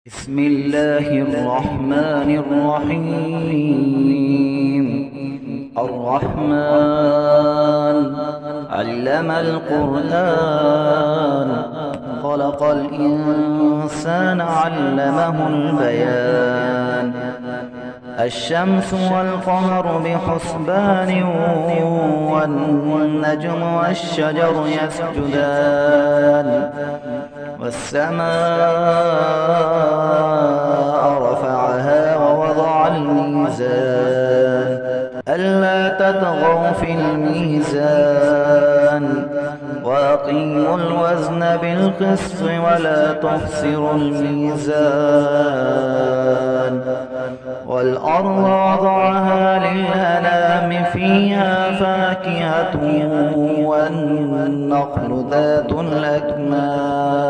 بسم الله الرحمن الرحيم. الرحمن علم القرآن، خلق الإنسان علمه البيان. الشمس والقمر بحسبان، والنجم والشجر يسجدان. والسماء رفعها ووضع الميزان، ألا تطغوا في الميزان، وأقيموا الوزن بالقسط ولا تخسروا الميزان. والأرض وضعها للأنام، فيها فاكهة والنخل ذات الأكمام،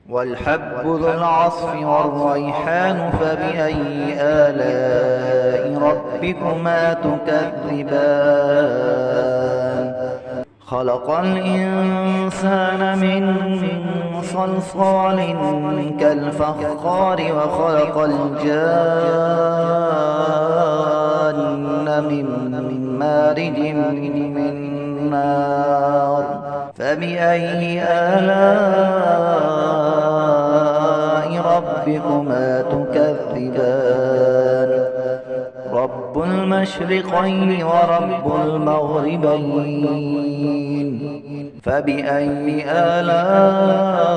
والحب ذو العصف والريحان. فبأي آلاء ربكما تكذبان؟ خلق الإنسان من صلصال كالفخار، وخلق الجان من مارج من نار. فبأي آلاء ربكما تكذبان؟ رب المشرقين ورب المغربين، فبأي آلاء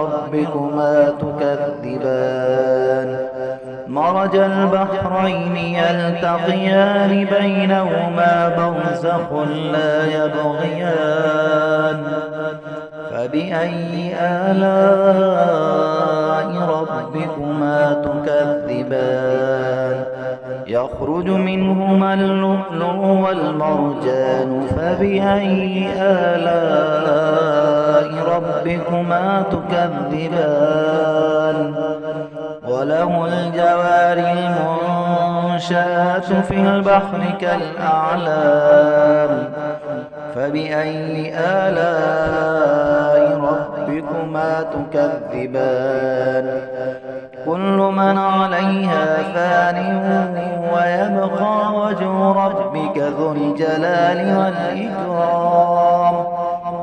ربكما تكذبان؟ مرج البحرين يلتقيان، بينهما برزخ لا يبغيان. فبأي آلاء ربكما تكذبان؟ يخرج منهما اللؤلؤ والمرجان. فبأي آلاء ربكما تكذبان؟ وله الجوار المنشآت في البحر كالأعلام. فبأي آلاء ربكما تكذبان؟ كل من عليها فان، ويبقى وجه ربك ذو الجلال والإكرام.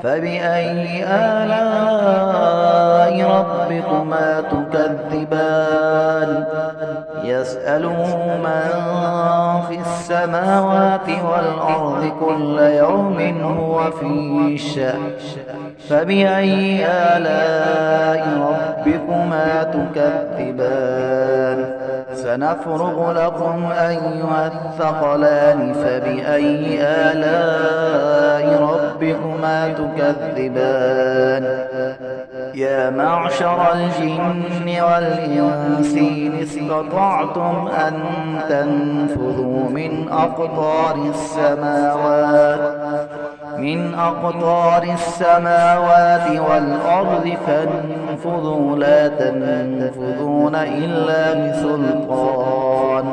فبأي آلاء ربكما تكذبان؟ يسأله من في السماوات والأرض، كل يوم هو في شأن. فبأي آلاء ربكما تكذبان؟ سنفرغ لكم أيها الثقلان. فبأي آلاء ربكما تكذبان؟ يا معشر الجن والإنس إن استطعتم أن تنفذوا من أقطار السماوات والأرض، فانفذوا لا تنفذون إلا بسلطان.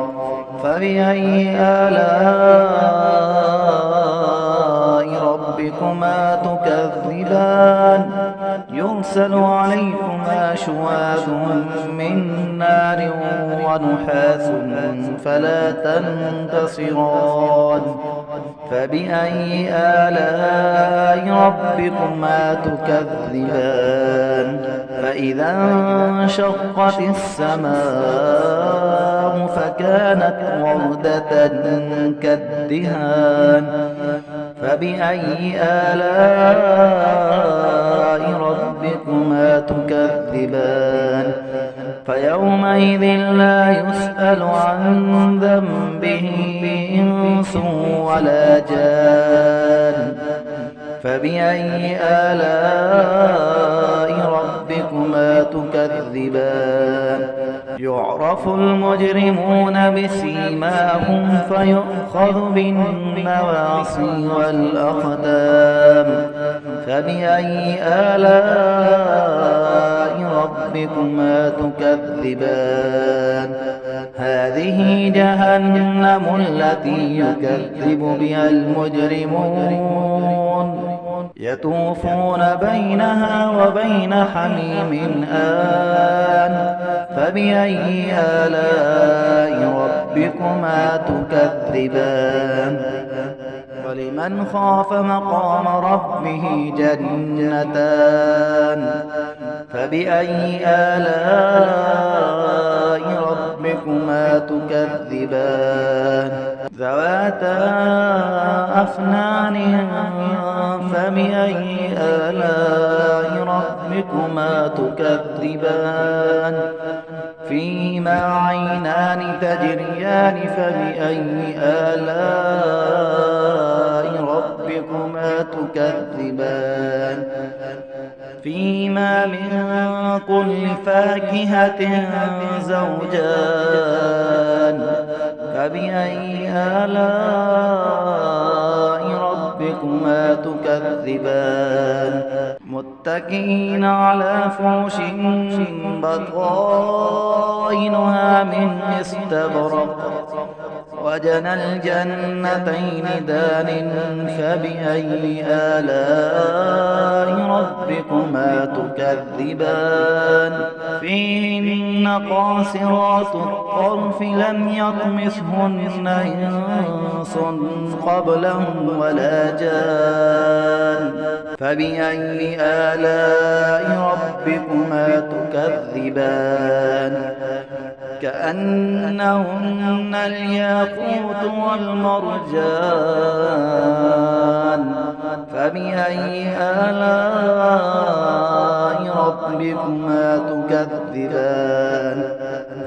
فبأي آلاء ربكما تكذبان؟ يرسل عليكما شواظ من نار ونحاس، فلا تنتصران. فبأي آلاء ربكما تكذبان؟ فإذا انشقت السماء فكانت وردة كالدهان. فبأي آلاء ربكما تكذبان؟ فيومئذ لا يسأل عن ذنبه إنس ولا جان. فبأي آلاء ربكما تكذبان؟ يعرف المجرمون بسيماهم، فيؤخذ بالنواصي والأقدام. فبأي آلاء ربكما تكذبان؟ هذه جهنم التي يكذب بها المجرمون، يطوفون بينها وبين حميم آن فبأي آلاء ربكما تكذبان ولمن خاف مقام ربه جنتان فبأي آلاء ربكما تكذبان ذواتا أفنان فبأي آلاء ربكما تكذبان فيهما عينان تجريان فبأي آلاء ربكما تكذبان فيهما من كل فاكهة زوجان فبأي آلاء ربكما تكذبان متكئين على فرش بطائنها من استبرق وجنى الجنتين دان فبأي آلاء ربكما تكذبان فيهن قاصرات الطرف لم يطمثهن إنس قبلهم ولا جان فبأي آلاء ربكما تكذبان كأنهن الياقوت والمرجان فبأي آلاء ربكما تكذبان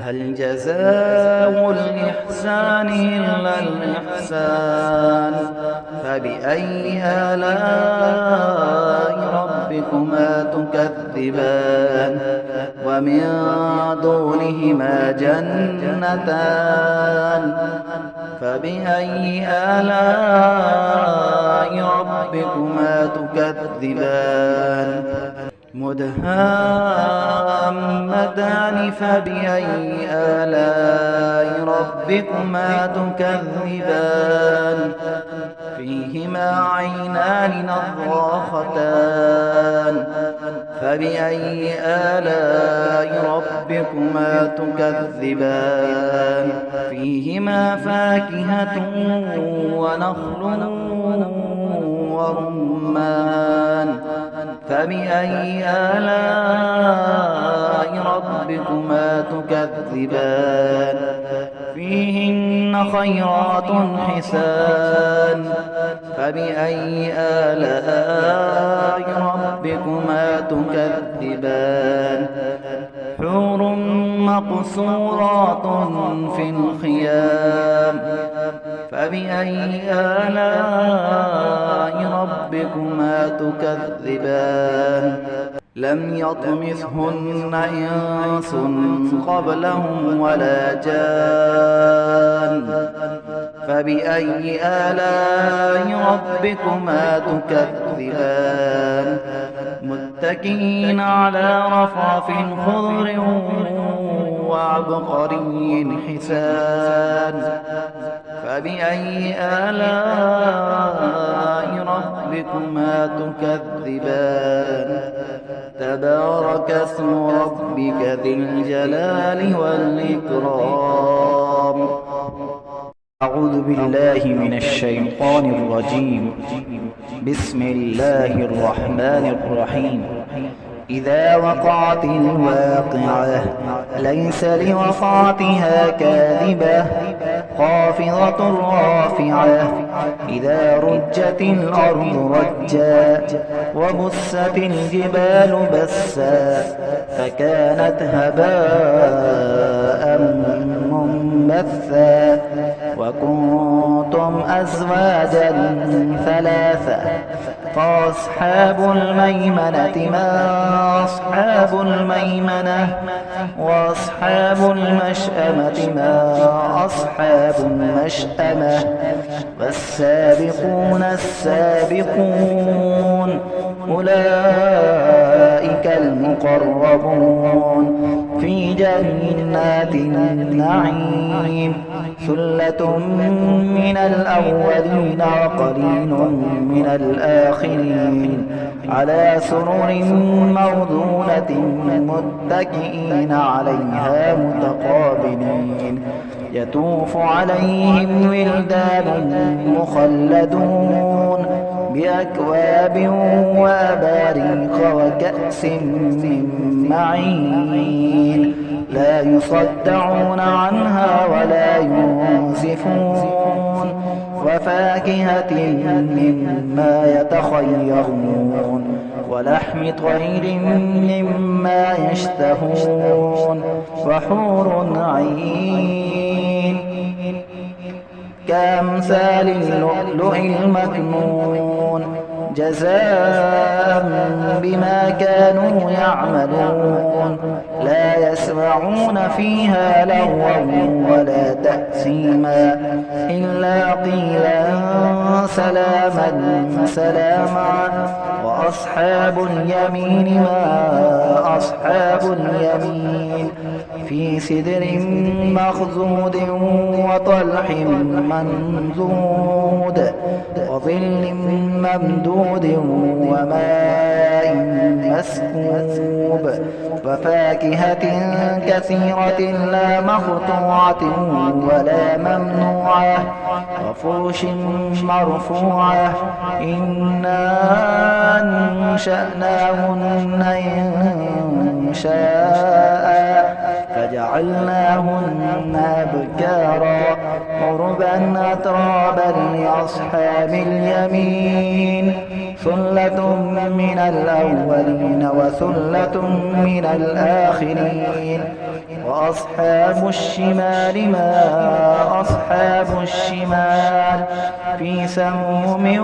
هل جزاء الإحسان إلا الإحسان فبأي آلاء ربكما تكذبان ومن دونهما جنتان فبأي آلاء ربكما تكذبان مدهامتان فبأي آلاء ربكما تكذبان فيهما عينان نضاختان فبأي آلاء ربكما تكذبان فيهما فاكهة ونخل ورمان فبأي آلاء ربكما تكذبان فيهن خيرات حسان فبأي آلاء ربكما تكذبان حور مقصورات في الخيام فبأي آلاء ربكما تكذبان لم يطمثهن إنس قبلهم ولا جان فبأي آلاء ربكما تكذبان متكئين على رفرف خضر وعبقري حسان فبأي آلاء ربكما تكذبان تبارك اسم ربك ذي الجلال والإكرام أعوذ بالله من الشيطان الرجيم بسم الله الرحمن الرحيم إذا وقعت الواقعة ليس لوقعتها كاذبة خافضة رافعة إذا رجت الأرض رجا وبست الجبال بسا فكانت هباء منبثا وكنتم أزواجا ثلاثة فأصحاب الميمنة ما أصحاب الميمنة وأصحاب المشأمة ما أصحاب المشأمة والسابقون السابقون أولئك المقربون في جنات النعيم ثلة من الأولين وقليل من الآخرين على سرر موضونة متكئين عليها متقابلين يطوف عليهم ولدان مخلدون بأكواب وأباريق وكأس من معين لا يصدعون عنها ولا ينزفون وفاكهة مما يتخيرون ولحم طير مما يشتهون وحور عين كأمثال اللؤلؤ المكنون جزاء بما كانوا يعملون لا يسمعون فيها لغوا ولا تأثيما إلا قيلا سلاما سلاما وأصحاب اليمين ما أصحاب اليمين في سدر مخضود وطلح منضود وظل ممدود وماء مسكوب وفاكهة كثيرة لا مقطوعة ولا ممنوعة وفرش مرفوعة إنا أنشأناهن إنشاء فجعلناهن أبكارا عربا أترابا لأصحاب اليمين ثلة من الأولين وثلة من الآخرين وأصحاب الشمال ما أصحاب الشمال في سموم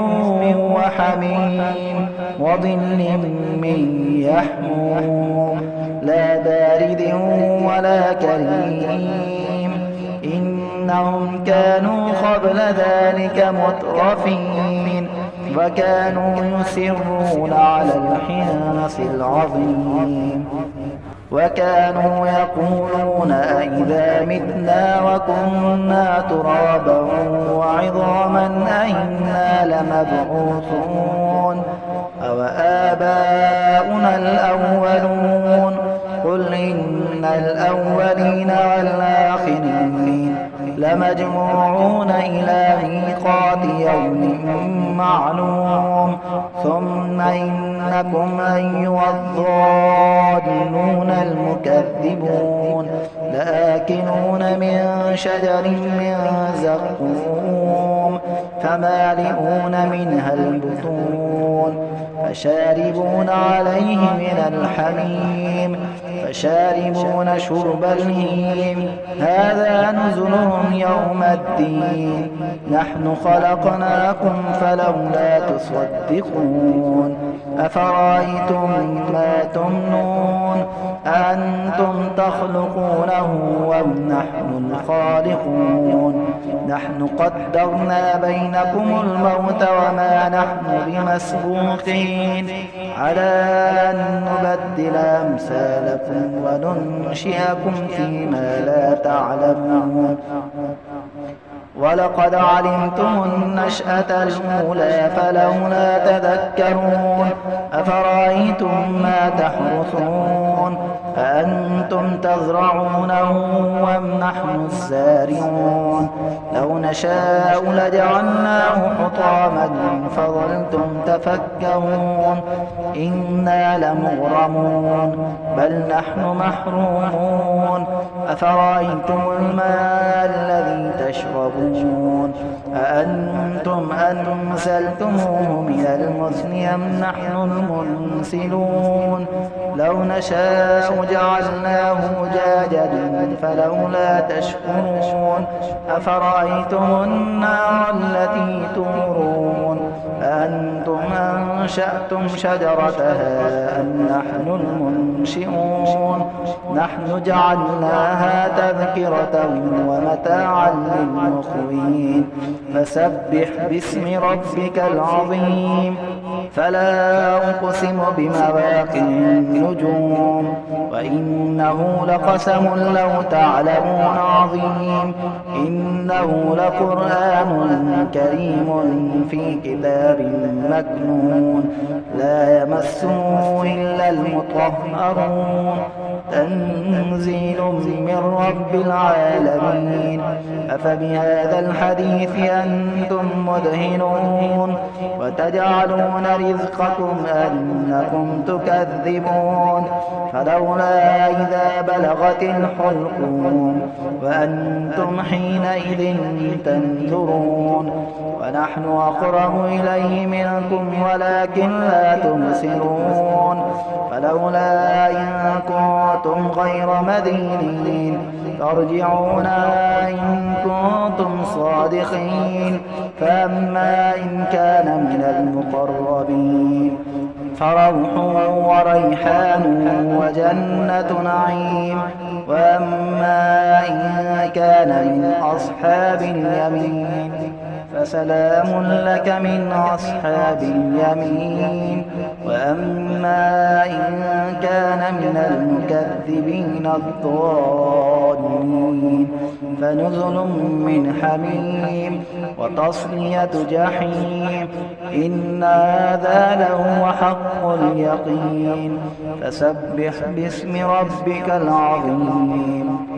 وحميم وظل من يحموم لا بارد ولا كريم إنهم كانوا قبل ذلك مترفين وكانوا يسرون على الحنث العظيم وكانوا يقولون أئذا متنا وكنا ترابا وعظاما أئنا لمبعوثون أو آباؤنا الأولون قل إن الأولين والآخرين لمجموعون إلى ميقات يوم معلوم ثم إنكم أيها الضالون المكذبون لآكلون من شجر من زقوم فمالئون منها البطون فشاربون عليه من الحميم فشاربون شرب الهيم هذا نزلهم يوم الدين نحن خلقناكم فلولا تصدقون أفرأيتم ما تمنون أنتم تخلقونه أم نحن الخالقون نحن قدرنا بينكم الموت وما نحن بمسبوقين على أن نبدل أمثالكم وننشئكم فيما لا تعلمون ولقد علمتم النشأة الأولى فلولا تذكرون أفرأيتم ما تحرثون أأنتم تزرعونه أم نحن الزارعون لو نشاء لجعلناه حطاما فظلتم تفكهون إنا لمغرمون بل نحن محرومون أفرأيتم الماء الذي تشربون أأنتم أنزلتموه من المزن أم نحن المنزلون لو نشاء جعلناه أجاجا فلولا تشكرون أفرأيتم النار التي تورون أأنتم أنشأتم شجرتها أم نحن المنشئون نحن جعلناها تذكرة ومتاعا للمقوين فسبح باسم ربك العظيم فلا أقسم بمواقع النجوم وإنه لقسم لو تعلمون عظيم إنه لقرآن كريم في كتاب مكنون لا يمسه إلا المطهرون تنزيل من رب العالمين أفبهذا الحديث أنتم مدهنون وتجعلون رزقكم أنكم تكذبون فلولا إذا بلغت الحلقوم وأنتم حينئذ تنظرون ونحن أقرب إليه منكم ولكن لا تبصرون فلولا إن كنتم غير مدينين ترجعونها إن كنتم صادقين فأما إن كان من المقربين فروح وريحان وجنة نعيم وأما إن كان من أصحاب اليمين فسلام لك من أصحاب اليمين وأما إن كان من المكذبين الضالين فنزل من حميم وتصلية جحيم إن هذا لهو حق اليقين فسبح باسم ربك العظيم